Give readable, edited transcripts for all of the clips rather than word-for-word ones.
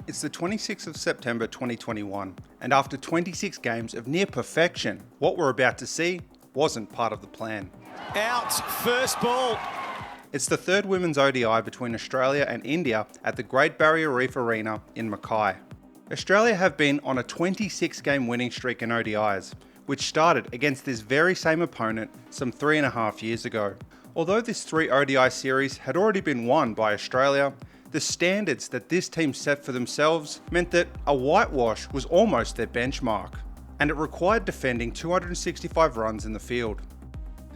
It's the 26th of September 2021, and after 26 games of near perfection, what we're about to see wasn't part of the plan. Out, first ball. It's the third women's ODI between Australia and India at the Great Barrier Reef Arena in Mackay. Australia have been on a 26-game winning streak in ODIs, which started against this very same opponent some 3.5 years ago. Although this 3 ODI series had already been won by Australia, the standards that this team set for themselves meant that a whitewash was almost their benchmark, and it required defending 265 runs in the field.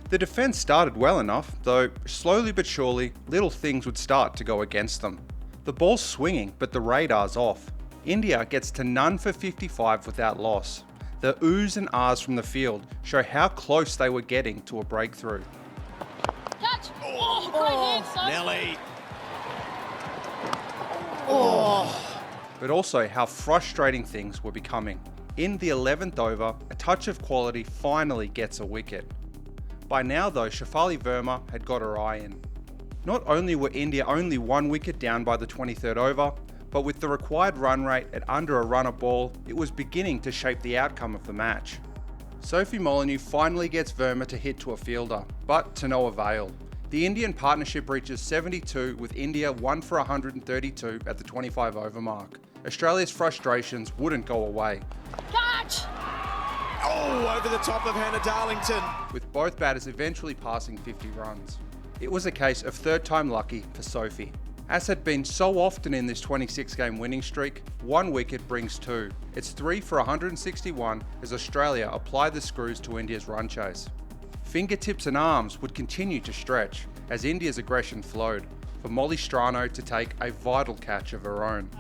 The defence started well enough, though slowly but surely little things would start to go against them. The ball's swinging, but the radar's off. India gets to none for 55 without loss. The oohs and ahs from the field show how close they were getting to a breakthrough. Catch! Oh, great hand, son. Nelly. But also how frustrating things were becoming. In the 11th over, a touch of quality finally gets a wicket. By now though, Shafali Verma had got her eye in. Not only were India only 1 wicket down by the 23rd over, but with the required run rate at under a run a ball, it was beginning to shape the outcome of the match. Sophie Molyneux finally gets Verma to hit to a fielder, but to no avail. The Indian partnership reaches 72 with India 1 for 132 at the 25 over mark. Australia's frustrations wouldn't go away. Catch! Oh, over the top of Hannah Darlington. With both batters eventually passing 50 runs. It was a case of third time lucky for Sophie. As had been so often in this 26-game winning streak, 1 wicket brings 2. It's 3 for 161 as Australia apply the screws to India's run chase. Fingertips and arms would continue to stretch as India's aggression flowed, for Molly Strano to take a vital catch of her own.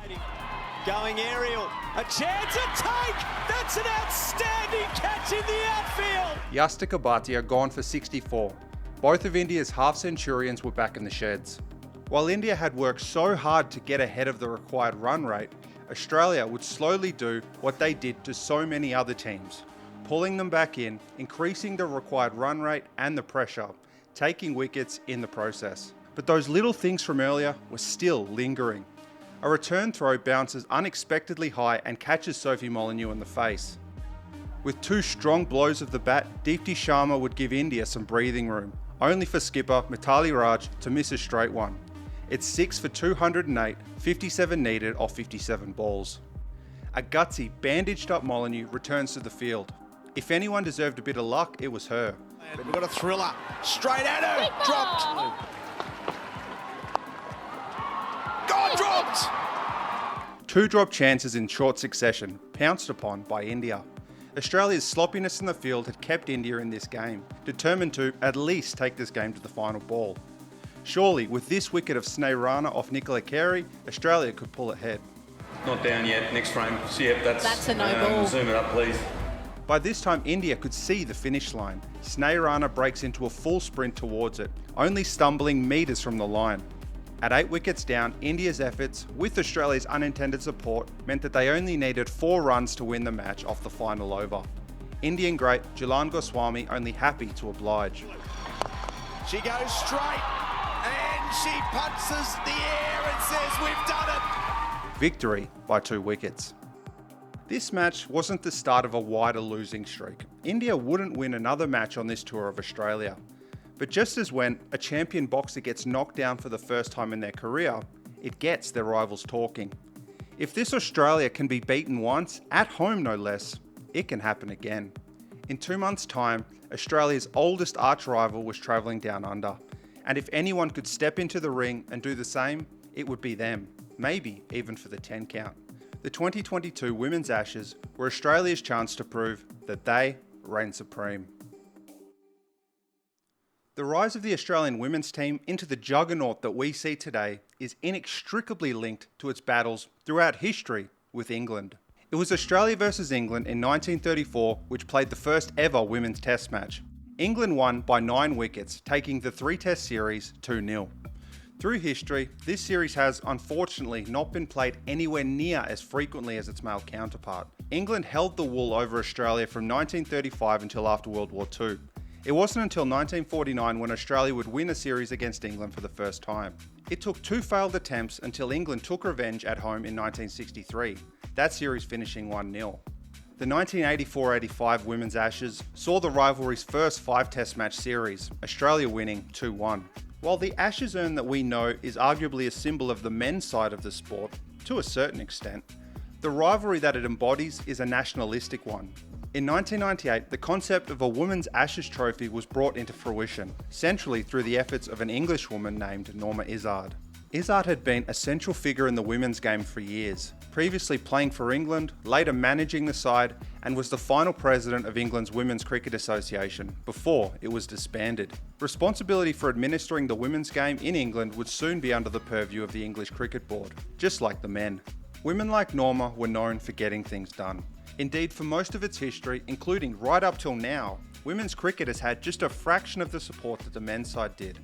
Going aerial, a chance to take! That's an outstanding catch in the outfield! Yastika Bhatia gone for 64. Both of India's half-centurions were back in the sheds. While India had worked so hard to get ahead of the required run rate, Australia would slowly do what they did to so many other teams, pulling them back in, increasing the required run rate and the pressure, taking wickets in the process. But those little things from earlier were still lingering. A return throw bounces unexpectedly high and catches Sophie Molyneux in the face. With 2 strong blows of the bat, Deepti Sharma would give India some breathing room, only for skipper Mithali Raj to miss a straight one. It's 6 for 208, 57 needed off 57 balls. A gutsy, bandaged up Molyneux returns to the field. If anyone deserved a bit of luck, it was her. And we've got a thriller, straight at her, dropped. God, dropped! 2 drop chances in short succession, pounced upon by India. Australia's sloppiness in the field had kept India in this game, determined to at least take this game to the final ball. Surely, with this wicket of Sneh Rana off Nicola Carey, Australia could pull ahead. Not down yet, next frame. Yep, That's a no ball. Zoom it up, please. By this time, India could see the finish line. Sneh Rana breaks into a full sprint towards it, only stumbling metres from the line. At 8 wickets down, India's efforts, with Australia's unintended support, meant that they only needed 4 runs to win the match off the final over. Indian great Jalan Goswami only happy to oblige. She goes straight, and she punches the air and says, "We've done it." Victory by 2 wickets. This match wasn't the start of a wider losing streak. India wouldn't win another match on this tour of Australia. But just as when a champion boxer gets knocked down for the first time in their career, it gets their rivals talking. If this Australia can be beaten once, at home no less, it can happen again. In 2 months' time, Australia's oldest arch rival was travelling down under. And if anyone could step into the ring and do the same, it would be them, maybe even for the 10 count. The 2022 Women's Ashes were Australia's chance to prove that they reign supreme. The rise of the Australian women's team into the juggernaut that we see today is inextricably linked to its battles throughout history with England. It was Australia versus England in 1934 which played the first ever women's test match. England won by 9 wickets, taking the 3-test series 2-0. Through history, this series has unfortunately not been played anywhere near as frequently as its male counterpart. England held the wool over Australia from 1935 until after World War II. It wasn't until 1949 when Australia would win a series against England for the first time. It took 2 failed attempts until England took revenge at home in 1963, that series finishing 1-0. The 1984-85 Women's Ashes saw the rivalry's first 5-test match series, Australia winning 2-1. While the Ashes urn that we know is arguably a symbol of the men's side of the sport, to a certain extent, the rivalry that it embodies is a nationalistic one. In 1998, the concept of a Women's Ashes trophy was brought into fruition, centrally through the efforts of an Englishwoman named Norma Izzard. Izzard had been a central figure in the women's game for years, previously playing for England, later managing the side, and was the final president of England's Women's Cricket Association before it was disbanded. Responsibility for administering the women's game in England would soon be under the purview of the English Cricket Board, just like the men. Women like Norma were known for getting things done. Indeed, for most of its history, including right up till now, women's cricket has had just a fraction of the support that the men's side did.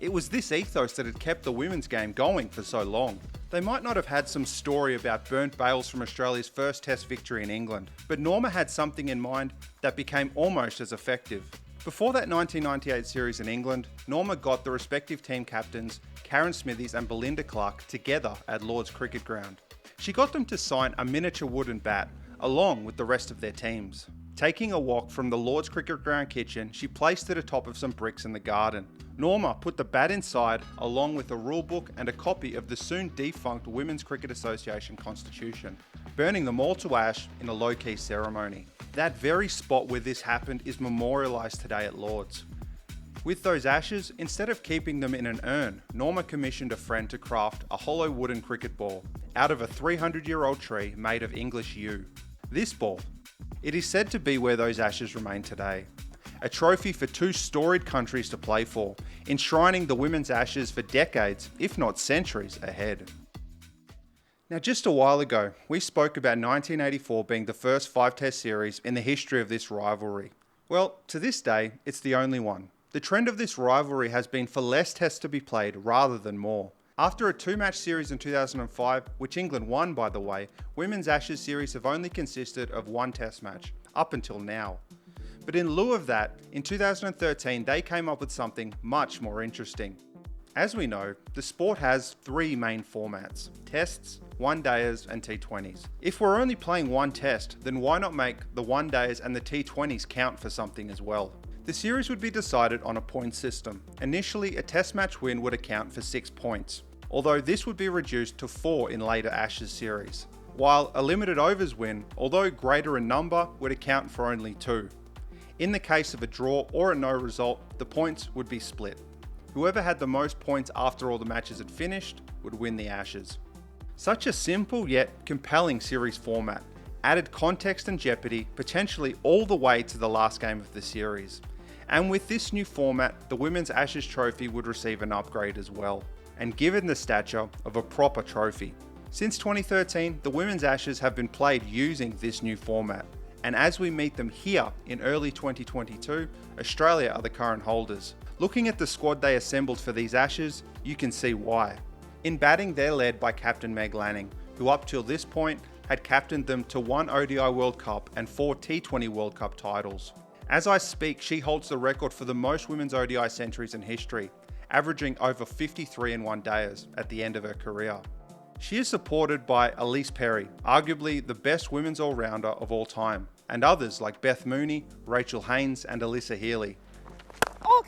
It was this ethos that had kept the women's game going for so long. They might not have had some story about burnt bales from Australia's first Test victory in England, but Norma had something in mind that became almost as effective. Before that 1998 series in England, Norma got the respective team captains, Karen Smithies and Belinda Clark, together at Lord's Cricket Ground. She got them to sign a miniature wooden bat, along with the rest of their teams. Taking a walk from the Lord's Cricket Ground kitchen, she placed it atop of some bricks in the garden. Norma put the bat inside, along with a rule book and a copy of the soon defunct Women's Cricket Association Constitution, burning them all to ash in a low-key ceremony. That very spot where this happened is memorialised today at Lord's. With those ashes, instead of keeping them in an urn, Norma commissioned a friend to craft a hollow wooden cricket ball out of a 300-year-old tree made of English yew. This ball, it is said to be where those ashes remain today. A trophy for 2 storied countries to play for, enshrining the women's ashes for decades, if not centuries, ahead. Now, just a while ago, we spoke about 1984 being the first 5-test series in the history of this rivalry. Well, to this day, it's the only one. The trend of this rivalry has been for less tests to be played rather than more. After a 2-match series in 2005, which England won by the way, Women's Ashes series have only consisted of 1 test match, up until now. But in lieu of that, in 2013 they came up with something much more interesting. As we know, the sport has 3 main formats: tests, one-dayers and T20s. If we're only playing 1 test, then why not make the one-dayers and the T20s count for something as well? The series would be decided on a point system. Initially, a test match win would account for 6 points, although this would be reduced to 4 in later Ashes series. While a limited overs win, although greater in number, would account for only 2. In the case of a draw or a no result, the points would be split. Whoever had the most points after all the matches had finished would win the Ashes. Such a simple yet compelling series format added context and jeopardy potentially all the way to the last game of the series. And with this new format, the Women's Ashes trophy would receive an upgrade as well, and given the stature of a proper trophy. Since 2013, the Women's Ashes have been played using this new format, and as we meet them here in early 2022, Australia are the current holders. Looking at the squad they assembled for these Ashes, you can see why. In batting, they're led by captain Meg Lanning, who up till this point had captained them to 1 ODI World Cup and 4 T20 World Cup titles. As I speak, she holds the record for the most women's ODI centuries in history, averaging over 53 in one-dayers at the end of her career. She is supported by Ellyse Perry, arguably the best women's all-rounder of all time, and others like Beth Mooney, Rachel Haynes and Alyssa Healy. I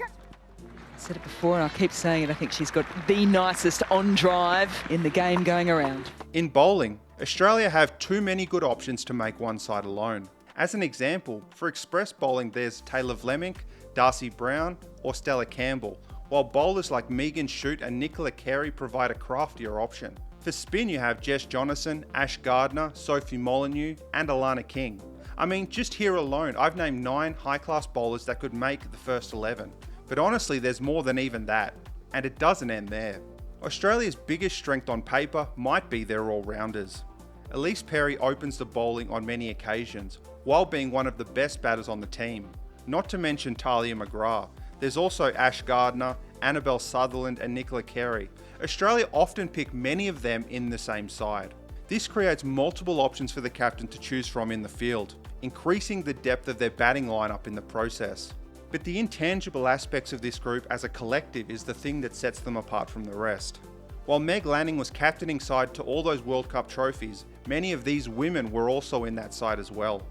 said it before and I'll keep saying it, I think she's got the nicest on-drive in the game going around. In bowling, Australia have too many good options to make one side alone. As an example, for express bowling there's Taylor Vlemink, Darcy Brown or Stella Campbell, while bowlers like Megan Shute and Nicola Carey provide a craftier option. For spin you have Jess Jonathan, Ash Gardner, Sophie Molyneux and Alana King. I mean, just here alone I've named 9 high-class bowlers that could make the first 11. But honestly there's more than even that, and it doesn't end there. Australia's biggest strength on paper might be their all-rounders. Ellyse Perry opens the bowling on many occasions, while being one of the best batters on the team. Not to mention Talia McGrath. There's also Ash Gardner, Annabelle Sutherland and Nicola Carey. Australia often pick many of them in the same side. This creates multiple options for the captain to choose from in the field, increasing the depth of their batting lineup in the process. But the intangible aspects of this group as a collective is the thing that sets them apart from the rest. While Meg Lanning was captaining side to all those World Cup trophies, many of these women were also in that side as well.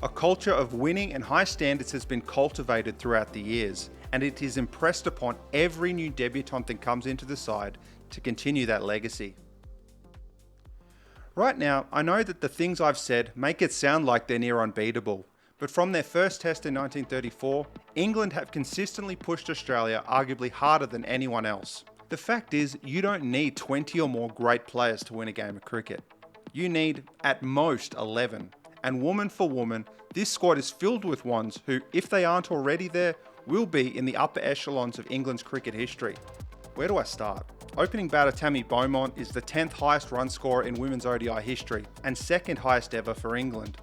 A culture of winning and high standards has been cultivated throughout the years, and it is impressed upon every new debutante that comes into the side to continue that legacy. Right now, I know that the things I've said make it sound like they're near unbeatable, but from their first test in 1934, England have consistently pushed Australia arguably harder than anyone else. The fact is, you don't need 20 or more great players to win a game of cricket. You need, at most, 11. And woman for woman, this squad is filled with ones who, if they aren't already there, will be in the upper echelons of England's cricket history. Where do I start? Opening batter Tammy Beaumont is the 10th highest run scorer in women's ODI history and 2nd highest ever for England.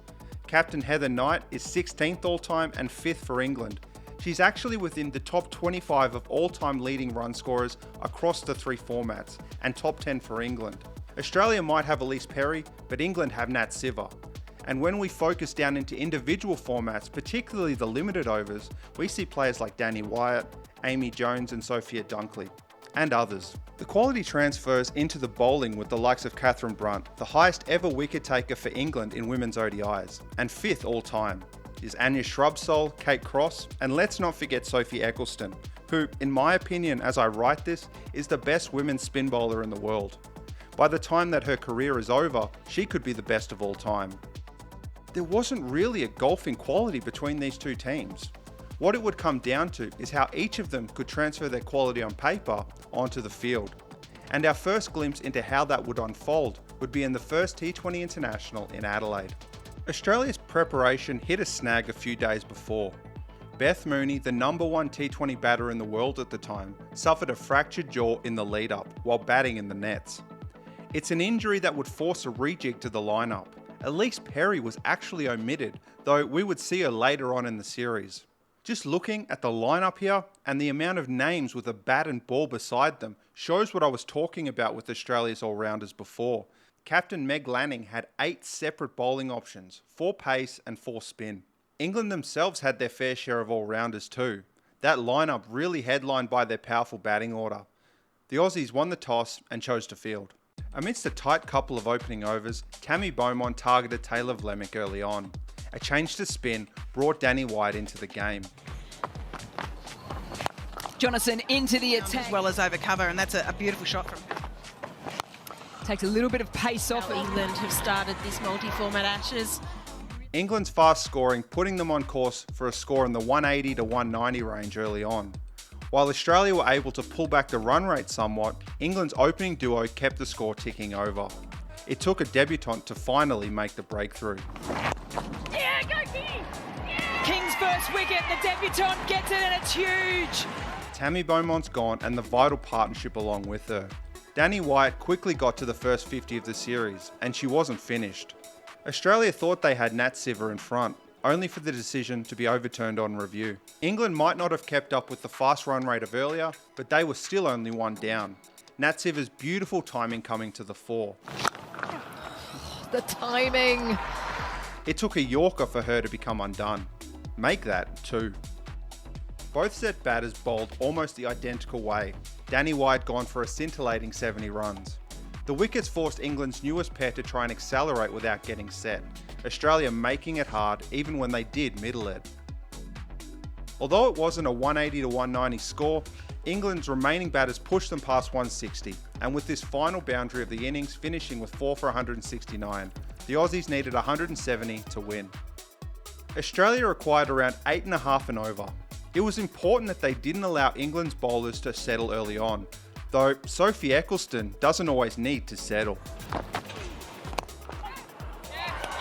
Captain Heather Knight is 16th all-time and 5th for England. She's actually within the top 25 of all-time leading run scorers across the 3 formats and top 10 for England. Australia might have Elise Perry, but England have Nat Sciver. And when we focus down into individual formats, particularly the limited overs, we see players like Danni Wyatt, Amy Jones and Sophia Dunkley, and others. The quality transfers into the bowling with the likes of Catherine Brunt, the highest ever wicket taker for England in women's ODIs, and 5th all time, is Anya Shrubsole, Kate Cross, and let's not forget Sophie Eccleston, who, in my opinion as I write this, is the best women's spin bowler in the world. By the time that her career is over, she could be the best of all time. There wasn't really a gulf in quality between these two teams. What it would come down to is how each of them could transfer their quality on paper onto the field. And our first glimpse into how that would unfold would be in the first T20 International in Adelaide. Australia's preparation hit a snag a few days before. Beth Mooney, the number 1 T20 batter in the world at the time, suffered a fractured jaw in the lead-up while batting in the nets. It's an injury that would force a rejig to the lineup. Elise Perry was actually omitted, though we would see her later on in the series. Just looking at the lineup here and the amount of names with a bat and ball beside them shows what I was talking about with Australia's all-rounders before. Captain Meg Lanning had 8 separate bowling options, 4 pace and 4 spin. England themselves had their fair share of all-rounders too. That lineup really headlined by their powerful batting order. The Aussies won the toss and chose to field. Amidst a tight couple of opening overs, Tammy Beaumont targeted Taylor Vlemick early on. A change to spin brought Danni Wyatt into the game. Jonathan into the attack. As well as over cover, and that's a beautiful shot from her. Takes a little bit of pace off it. England have started this multi-format Ashes. England's fast scoring putting them on course for a score in the 180 to 190 range early on. While Australia were able to pull back the run rate somewhat, England's opening duo kept the score ticking over. It took a debutant to finally make the breakthrough. Yeah, go King! Yeah! King's first wicket, the debutant gets it and it's huge. Tammy Beaumont's gone and the vital partnership along with her. Danni Wyatt quickly got to the first 50 of the series, and she wasn't finished. Australia thought they had Nat Sciver in front, only for the decision to be overturned on review. England might not have kept up with the fast run rate of earlier, but they were still only 1 down. Nat Sciver's beautiful timing coming to the fore. The timing. It took a Yorker for her to become undone. Make that 2. Both set batters bowled almost the identical way. Danni Wyatt gone for a scintillating 70 runs. The wickets forced England's newest pair to try and accelerate without getting set, Australia making it hard even when they did middle it. Although it wasn't a 180 to 190 score, England's remaining batters pushed them past 160, and with this final boundary of the innings finishing with 4 for 169, the Aussies needed 170 to win. Australia required around 8.5 and over. It was important that they didn't allow England's bowlers to settle early on, though Sophie Eccleston doesn't always need to settle.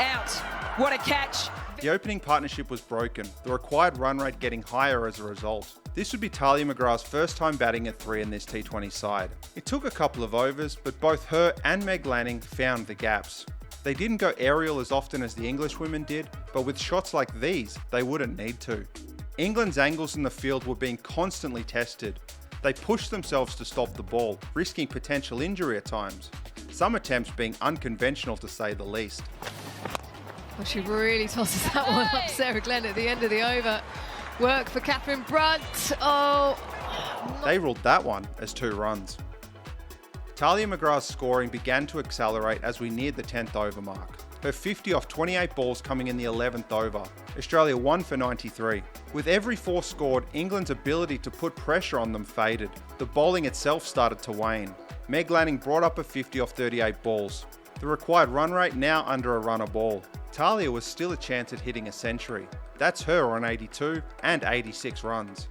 Out. What a catch. The opening partnership was broken, the required run rate getting higher as a result. This would be Talia McGrath's first time batting at 3 in this T20 side. It took a couple of overs, but both her and Meg Lanning found the gaps. They didn't go aerial as often as the English women did, but with shots like these, they wouldn't need to. England's angles in the field were being constantly tested. They pushed themselves to stop the ball, risking potential injury at times. Some attempts being unconventional to say the least. Well, she really tosses that one up, Sarah Glenn, at the end of the over. Work for Catherine Brunt. Oh. They ruled that one as 2 runs. Talia McGrath's scoring began to accelerate as we neared the 10th over mark. Her 50 off 28 balls coming in the 11th over. Australia won for 93. With every 4 scored, England's ability to put pressure on them faded. The bowling itself started to wane. Meg Lanning brought up a 50 off 38 balls. The required run rate now under a run a ball. Talia was still a chance at hitting a century. That's her on 82 and 86 runs.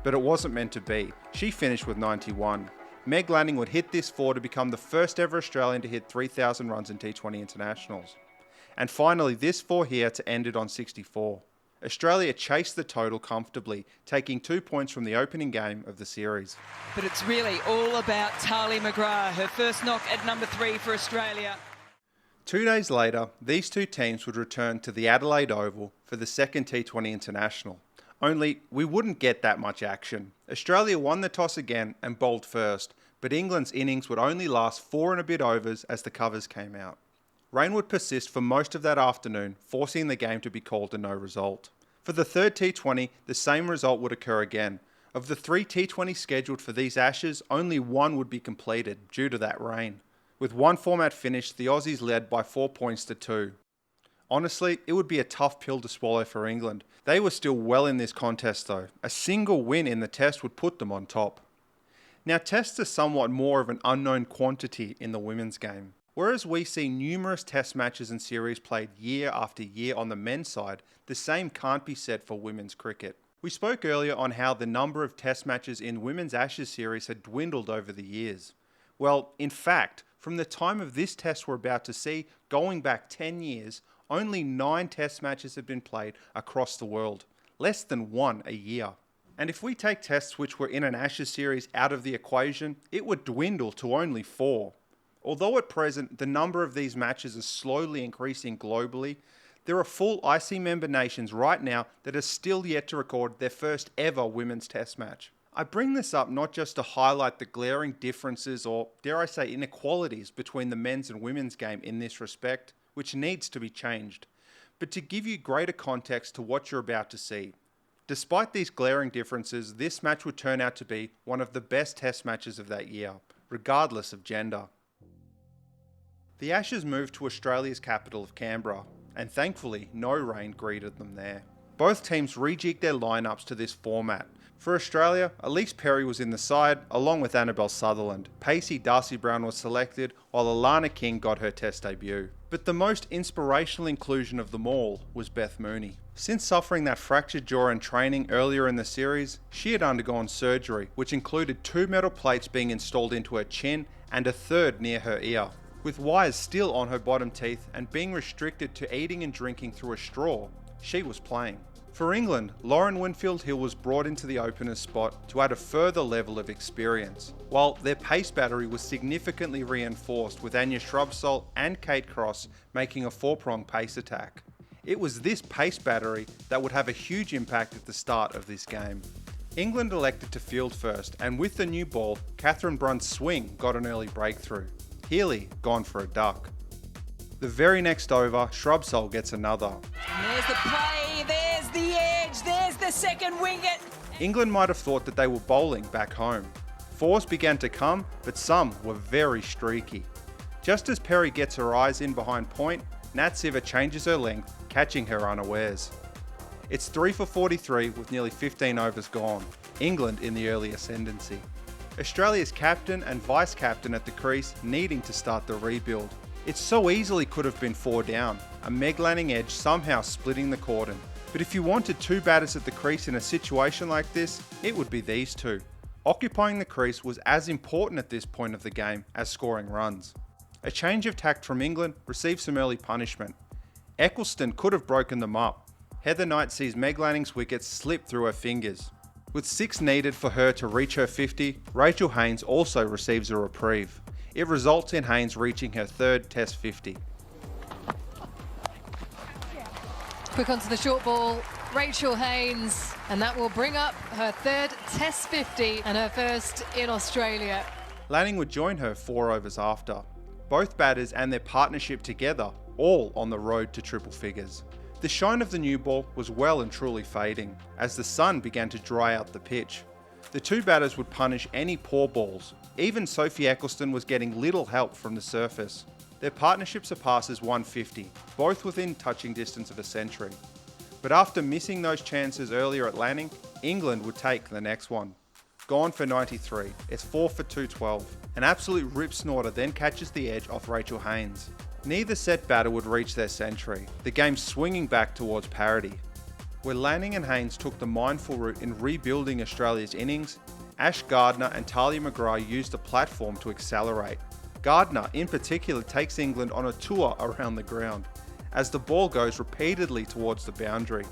But it wasn't meant to be. She finished with 91. Meg Lanning would hit this 4 to become the first ever Australian to hit 3,000 runs in T20 internationals. And finally, this 4 here to end it on 64. Australia chased the total comfortably, taking 2 points from the opening game of the series. But it's really all about Talia McGrath, her first knock at number 3 for Australia. 2 days later, these 2 teams would return to the Adelaide Oval for the second T20 international. Only, we wouldn't get that much action. Australia won the toss again and bowled first, but England's innings would only last 4 and a bit overs as the covers came out. Rain would persist for most of that afternoon, forcing the game to be called a no result. For the third T20, the same result would occur again. Of the 3 T20s scheduled for these Ashes, only 1 would be completed due to that rain. With 1 format finished, the Aussies led by 4 points to 2. Honestly, it would be a tough pill to swallow for England. They were still well in this contest though. A single win in the test would put them on top. Now tests are somewhat more of an unknown quantity in the women's game. Whereas we see numerous test matches and series played year after year on the men's side, the same can't be said for women's cricket. We spoke earlier on how the number of test matches in women's Ashes series had dwindled over the years. Well, in fact, from the time of this test we're about to see, going back 10 years, only 9 test matches have been played across the world, less than 1 a year. And if we take tests which were in an Ashes series out of the equation, it would dwindle to only 4. Although at present the number of these matches is slowly increasing globally, there are full IC member nations right now that are still yet to record their first ever women's test match. I bring this up not just to highlight the glaring differences or, dare I say, inequalities between the men's and women's game in this respect, which needs to be changed, but to give you greater context to what you're about to see. Despite these glaring differences, this match would turn out to be one of the best test matches of that year, regardless of gender. The Ashes moved to Australia's capital of Canberra, and thankfully no rain greeted them there. Both teams rejigged their lineups to this format. For Australia, Elise Perry was in the side, along with Annabelle Sutherland. Pacey Darcy Brown was selected, while Alana King got her test debut. But the most inspirational inclusion of them all was Beth Mooney. Since suffering that fractured jaw in training earlier in the series, she had undergone surgery, which included 2 metal plates being installed into her chin and a third near her ear. With wires still on her bottom teeth and being restricted to eating and drinking through a straw, she was playing. For England, Lauren Winfield-Hill was brought into the opener's spot to add a further level of experience, while their pace battery was significantly reinforced with Anya Shrubsole and Kate Cross making a 4-prong pace attack. It was this pace battery that would have a huge impact at the start of this game. England elected to field first, and with the new ball, Catherine Brunt's swing got an early breakthrough. Healy gone for a duck. The very next over, Shrubsole gets another. There's the play, there's the edge, there's the second wicket. England might have thought that they were bowling back home. 4s began to come, but some were very streaky. Just as Perry gets her eyes in behind point, Nat Siver changes her length, catching her unawares. It's 3 for 43 with nearly 15 overs gone. England in the early ascendancy. Australia's captain and vice-captain at the crease needing to start the rebuild. It so easily could have been 4 down, a Meg Lanning edge somehow splitting the cordon. But if you wanted 2 batters at the crease in a situation like this, it would be these 2. Occupying the crease was as important at this point of the game as scoring runs. A change of tact from England received some early punishment. Eccleston could have broken them up. Heather Knight sees Meg Lanning's wicket slip through her fingers. With 6 needed for her to reach her 50, Rachel Haynes also receives a reprieve. It results in Haynes reaching her 3rd Test 50. Quick onto the short ball, Rachel Haynes, and that will bring up her 3rd Test 50 and her first in Australia. Lanning would join her 4 overs after. Both batters and their partnership together, all on the road to triple figures. The shine of the new ball was well and truly fading as the sun began to dry out the pitch. The two batters would punish any poor balls. Even Sophie Eccleston was getting little help from the surface. Their partnership surpasses 150, both within touching distance of a century. But after missing those chances earlier at Lanning, England would take the next one. Gone for 93, it's 4 for 212. An absolute rip snorter then catches the edge off Rachel Haynes. Neither set batter would reach their century, the game swinging back towards parity. Where Lanning and Haynes took the mindful route in rebuilding Australia's innings, Ash Gardner and Talia McGrath used the platform to accelerate. Gardner in particular takes England on a tour around the ground, as the ball goes repeatedly towards the boundary.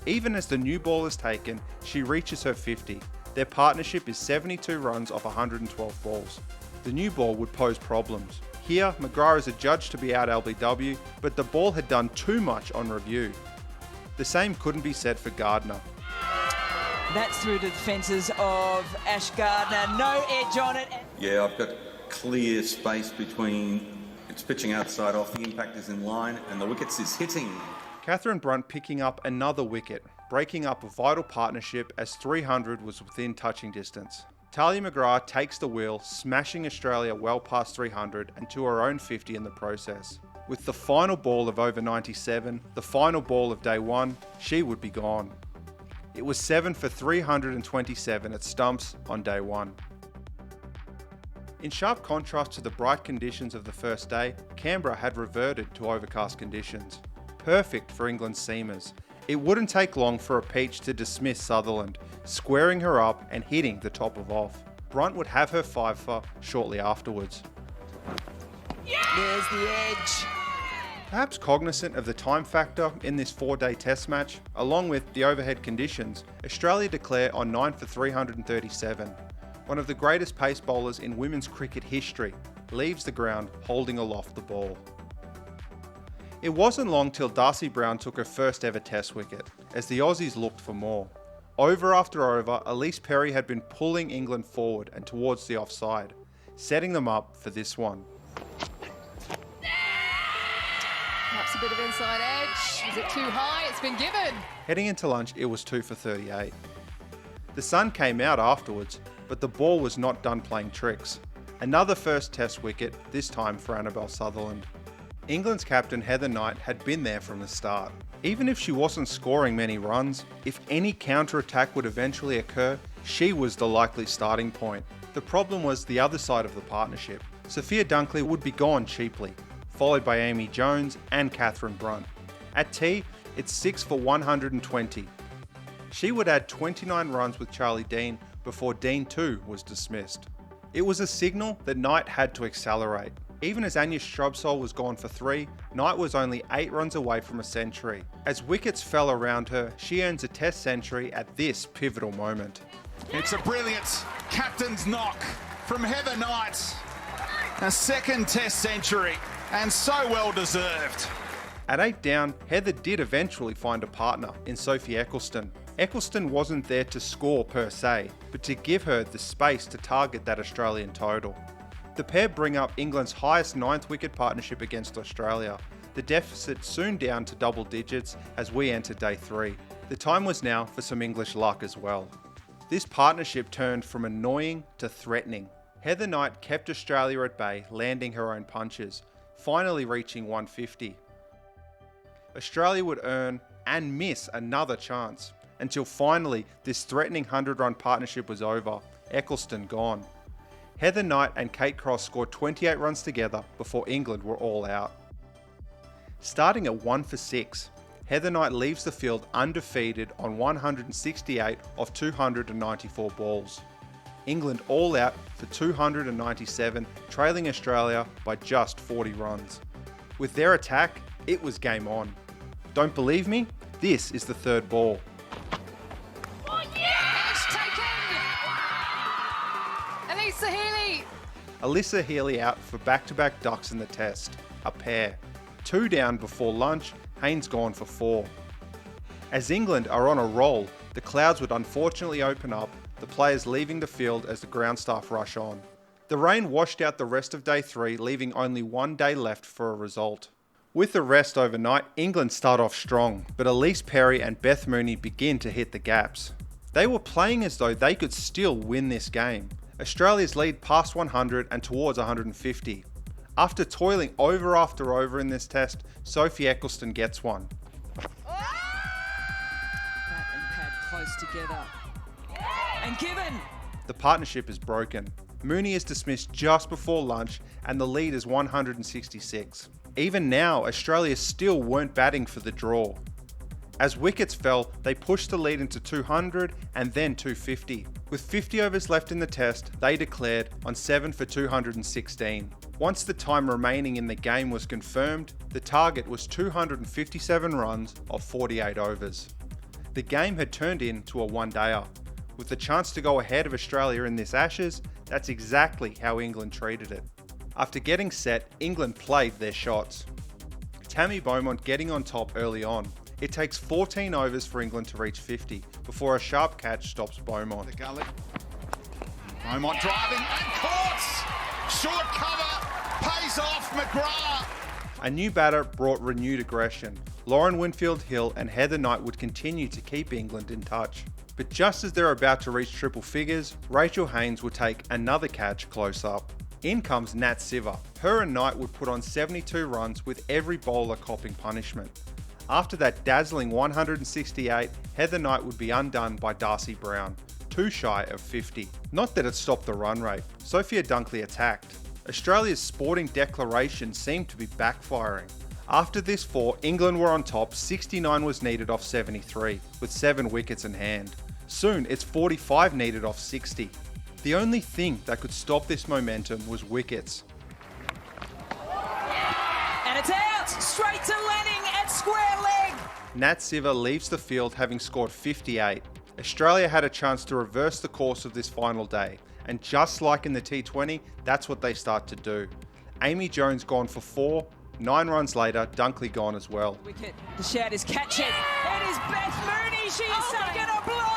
Even as the new ball is taken, she reaches her 50. Their partnership is 72 runs off 112 balls. The new ball would pose problems. Here, McGrath is adjudged to be out LBW, but the ball had done too much on review. The same couldn't be said for Gardner. That's through to the fences of Ash Gardner. No edge on it. Yeah, I've got clear space between, it's pitching outside off, the impact is in line, and the wickets is hitting. Catherine Brunt picking up another wicket, breaking up a vital partnership as 300 was within touching distance. Talia McGrath takes the wheel, smashing Australia well past 300 and to her own 50 in the process. With the final ball of over 97, the final ball of day one, she would be gone. It was 7 for 327 at stumps on day one. In sharp contrast to the bright conditions of the first day, Canberra had reverted to overcast conditions. Perfect for England's seamers. It wouldn't take long for a peach to dismiss Sutherland, squaring her up and hitting the top of off. Brunt would have her fiver shortly afterwards. There's the edge. Perhaps cognizant of the time factor in this 4-day test match, along with the overhead conditions, Australia declare on 9 for 337. One of the greatest pace bowlers in women's cricket history leaves the ground holding aloft the ball. It wasn't long till Darcy Brown took her first ever test wicket, as the Aussies looked for more. Over after over, Elise Perry had been pulling England forward and towards the offside, setting them up for this one. Perhaps a bit of inside edge. Is it too high? It's been given. Heading into lunch, it was 2 for 38. The sun came out afterwards, but the ball was not done playing tricks. Another first test wicket, this time for Annabelle Sutherland. England's captain Heather Knight had been there from the start. Even if she wasn't scoring many runs, if any counter-attack would eventually occur, she was the likely starting point. The problem was the other side of the partnership. Sophia Dunkley would be gone cheaply, followed by Amy Jones and Catherine Brunt. At tea, it's 6 for 120. She would add 29 runs with Charlie Dean before Dean too was dismissed. It was a signal that Knight had to accelerate. Even as Anya Shrubsole was gone for 3, Knight was only 8 runs away from a century. As wickets fell around her, she earns a test century at this pivotal moment. It's a brilliant captain's knock from Heather Knight. A second test century, and so well deserved. At 8 down, Heather did eventually find a partner in Sophie Eccleston. Eccleston wasn't there to score per se, but to give her the space to target that Australian total. The pair bring up England's highest 9th wicket partnership against Australia. The deficit soon down to double digits as we enter day 3. The time was now for some English luck as well. This partnership turned from annoying to threatening. Heather Knight kept Australia at bay, landing her own punches, finally reaching 150. Australia would earn and miss another chance, until finally this threatening 100-run partnership was over, Eccleston gone. Heather Knight and Kate Cross scored 28 runs together before England were all out. Starting at 1 for 6, Heather Knight leaves the field undefeated on 168 of 294 balls. England all out for 297, trailing Australia by just 40 runs. With their attack, it was game on. Don't believe me? This is the third ball. Alyssa Healy. Alyssa Healy out for back-to-back ducks in the test, a pair. 2 down before lunch, Haynes gone for 4. As England are on a roll, the clouds would unfortunately open up, the players leaving the field as the ground staff rush on. The rain washed out the rest of day 3, leaving only 1 day left for a result. With the rest overnight, England start off strong, but Elise Perry and Beth Mooney begin to hit the gaps. They were playing as though they could still win this game. Australia's lead past 100 and towards 150. After toiling over after over in this test, Sophie Eccleston gets one. Bat and pad close together. And given. The partnership is broken. Mooney is dismissed just before lunch and the lead is 166. Even now, Australia still weren't batting for the draw. As wickets fell, they pushed the lead into 200 and then 250. With 50 overs left in the test, they declared on 7 for 216. Once the time remaining in the game was confirmed, the target was 257 runs of 48 overs. The game had turned into a one-dayer. With the chance to go ahead of Australia in this Ashes, that's exactly how England treated it. After getting set, England played their shots. Tammy Beaumont getting on top early on. It takes 14 overs for England to reach 50 before a sharp catch stops Beaumont. The gully. Beaumont driving and caught! Short cover, pays off McGrath. A new batter brought renewed aggression. Lauren Winfield-Hill and Heather Knight would continue to keep England in touch. But just as they're about to reach triple figures, Rachel Haynes would take another catch close up. In comes Nat Siver. Her and Knight would put on 72 runs with every bowler copping punishment. After that dazzling 168, Heather Knight would be undone by Darcy Brown, too shy of 50. Not that it stopped the run rate. Sophia Dunkley attacked. Australia's sporting declaration seemed to be backfiring. After this 4, England were on top. 69 was needed off 73, with 7 wickets in hand. Soon, it's 45 needed off 60. The only thing that could stop this momentum was wickets. And it's out! Straight to Lanning at square leg! Nat Siver leaves the field having scored 58. Australia had a chance to reverse the course of this final day, and just like in the T20, that's what they start to do. Amy Jones gone for 4, 9 runs later, Dunkley gone as well. Wicket, the shout is catch it. It is Beth Mooney, she's taken a blinder!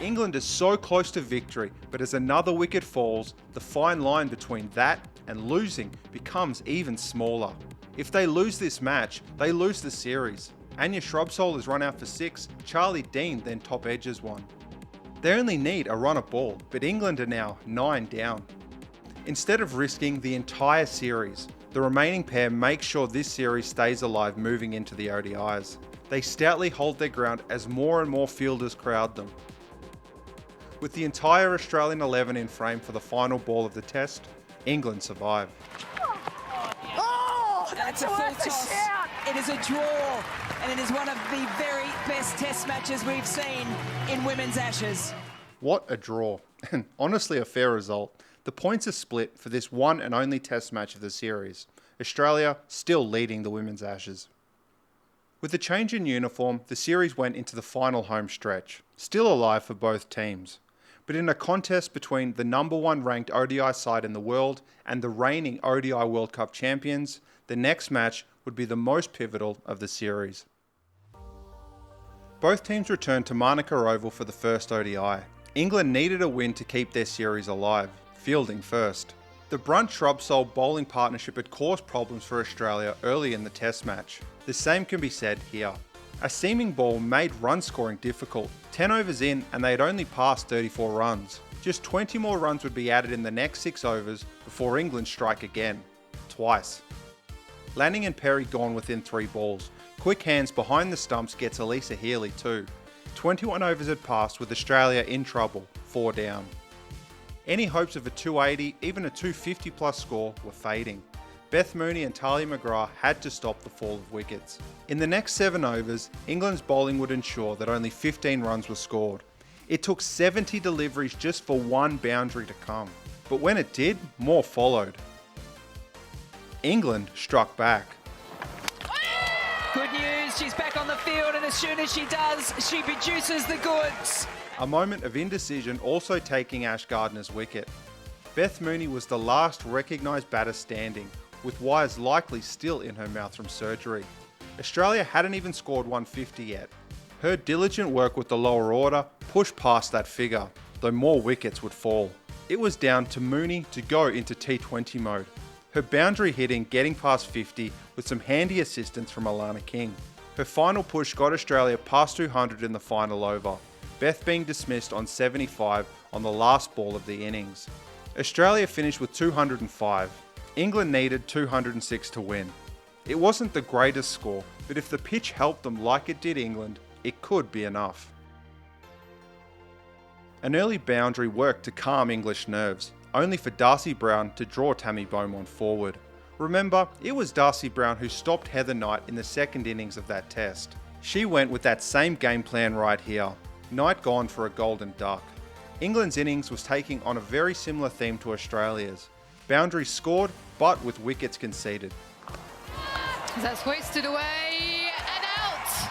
England is so close to victory, but as another wicket falls, the fine line between that and losing becomes even smaller. If they lose this match, they lose the series. Anya Shrubsole is run out for 6, Charlie Dean then top edges 1. They only need a run of ball, but England are now 9 down. Instead of risking the entire series, the remaining pair make sure this series stays alive moving into the ODIs. They stoutly hold their ground as more and more fielders crowd them. With the entire Australian 11 in frame for the final ball of the test, England survive. Oh, that's a full toss. It is a draw, and it is one of the very best test matches we've seen in women's Ashes. What a draw, and honestly a fair result. The points are split for this one and only test match of the series. Australia still leading the women's Ashes. With the change in uniform, the series went into the final home stretch, still alive for both teams. But in a contest between the number 1 ranked ODI side in the world and the reigning ODI World Cup champions, the next match would be the most pivotal of the series. Both teams returned to Manuka Oval for the first ODI. England needed a win to keep their series alive, fielding first. The Brunt-Shrubsole bowling partnership had caused problems for Australia early in the test match. The same can be said here. A seaming ball made run scoring difficult. 10 overs in and they had only passed 34 runs. Just 20 more runs would be added in the next 6 overs before England strike again. Twice. Lanning and Perry gone within 3 balls. Quick hands behind the stumps gets Elisa Healy too. 21 overs had passed with Australia in trouble, 4 down. Any hopes of a 280, even a 250 plus score were fading. Beth Mooney and Talia McGrath had to stop the fall of wickets. In the next 7 overs, England's bowling would ensure that only 15 runs were scored. It took 70 deliveries just for 1 boundary to come. But when it did, more followed. England struck back. Good news, she's back on the field, and as soon as she does, she produces the goods. A moment of indecision also taking Ash Gardner's wicket. Beth Mooney was the last recognised batter standing, with wires likely still in her mouth from surgery. Australia hadn't even scored 150 yet. Her diligent work with the lower order pushed past that figure, though more wickets would fall. It was down to Mooney to go into T20 mode. Her boundary hitting getting past 50 with some handy assistance from Alana King. Her final push got Australia past 200 in the final over, Beth being dismissed on 75 on the last ball of the innings. Australia finished with 205. England needed 206 to win. It wasn't the greatest score, but if the pitch helped them like it did England, it could be enough. An early boundary worked to calm English nerves, only for Darcy Brown to draw Tammy Beaumont forward. Remember, it was Darcy Brown who stopped Heather Knight in the second innings of that test. She went with that same game plan right here. Knight gone for a golden duck. England's innings was taking on a very similar theme to Australia's. Boundaries scored, but with wickets conceded. That's hoisted away and out.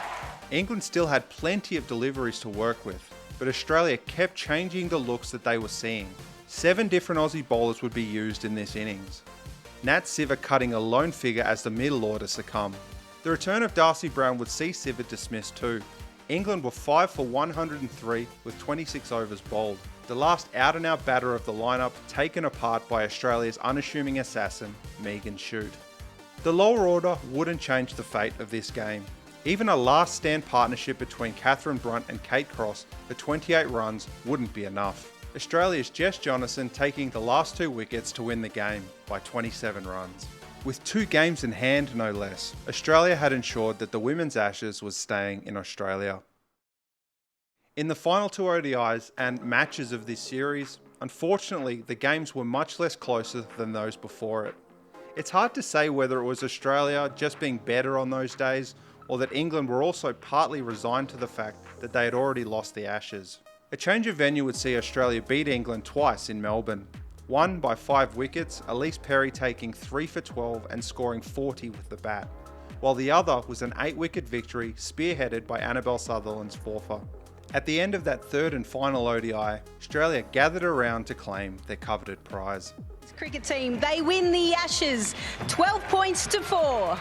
England still had plenty of deliveries to work with, but Australia kept changing the looks that they were seeing. 7 different Aussie bowlers would be used in this innings. Nat Sciver cutting a lone figure as the middle order succumbed. The return of Darcy Brown would see Sciver dismissed too. England were 5 for 103 with 26 overs bowled. The last out-and-out batter of the lineup taken apart by Australia's unassuming assassin, Megan Shute. The lower order wouldn't change the fate of this game. Even a last stand partnership between Catherine Brunt and Kate Cross for 28 runs wouldn't be enough. Australia's Jess Jonathan taking the last 2 wickets to win the game by 27 runs. With 2 games in hand no less, Australia had ensured that the Women's Ashes was staying in Australia. In the final 2 ODIs and matches of this series, unfortunately the games were much less closer than those before it. It's hard to say whether it was Australia just being better on those days or that England were also partly resigned to the fact that they had already lost the Ashes. A change of venue would see Australia beat England twice in Melbourne. One by 5 wickets, Elise Perry taking 3 for 12 and scoring 40 with the bat, while the other was an 8-wicket victory spearheaded by Annabelle Sutherland's 4-fer. At the end of that third and final ODI, Australia gathered around to claim their coveted prize. Cricket team, they win the Ashes, 12 points to 4.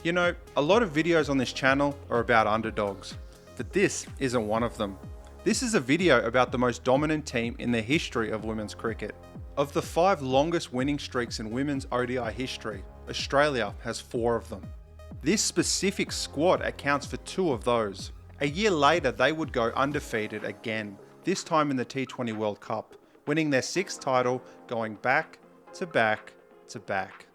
You know, a lot of videos on this channel are about underdogs, but this isn't one of them. This is a video about the most dominant team in the history of women's cricket. Of the 5 longest winning streaks in women's ODI history, Australia has 4 of them. This specific squad accounts for 2 of those. A year later, they would go undefeated again, this time in the T20 World Cup, winning their 6th title, going back to back to back.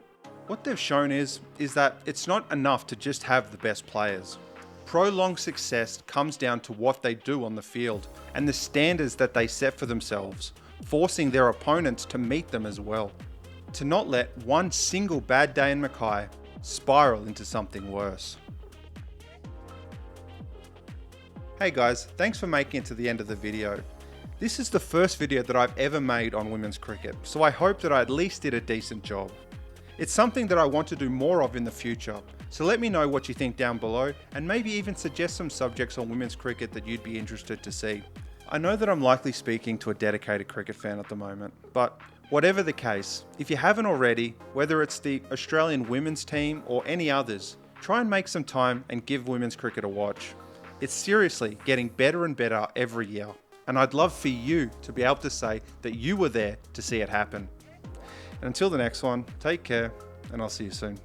What they've shown is that it's not enough to just have the best players. Prolonged success comes down to what they do on the field and the standards that they set for themselves, forcing their opponents to meet them as well. To not let one single bad day in Mackay spiral into something worse. Hey guys, thanks for making it to the end of the video. This is the first video that I've ever made on women's cricket, so I hope that I at least did a decent job. It's something that I want to do more of in the future, so let me know what you think down below and maybe even suggest some subjects on women's cricket that you'd be interested to see. I know that I'm likely speaking to a dedicated cricket fan at the moment, but whatever the case, if you haven't already, whether it's the Australian women's team or any others, try and make some time and give women's cricket a watch. It's seriously getting better and better every year, and I'd love for you to be able to say that you were there to see it happen. And until the next one, take care, and I'll see you soon.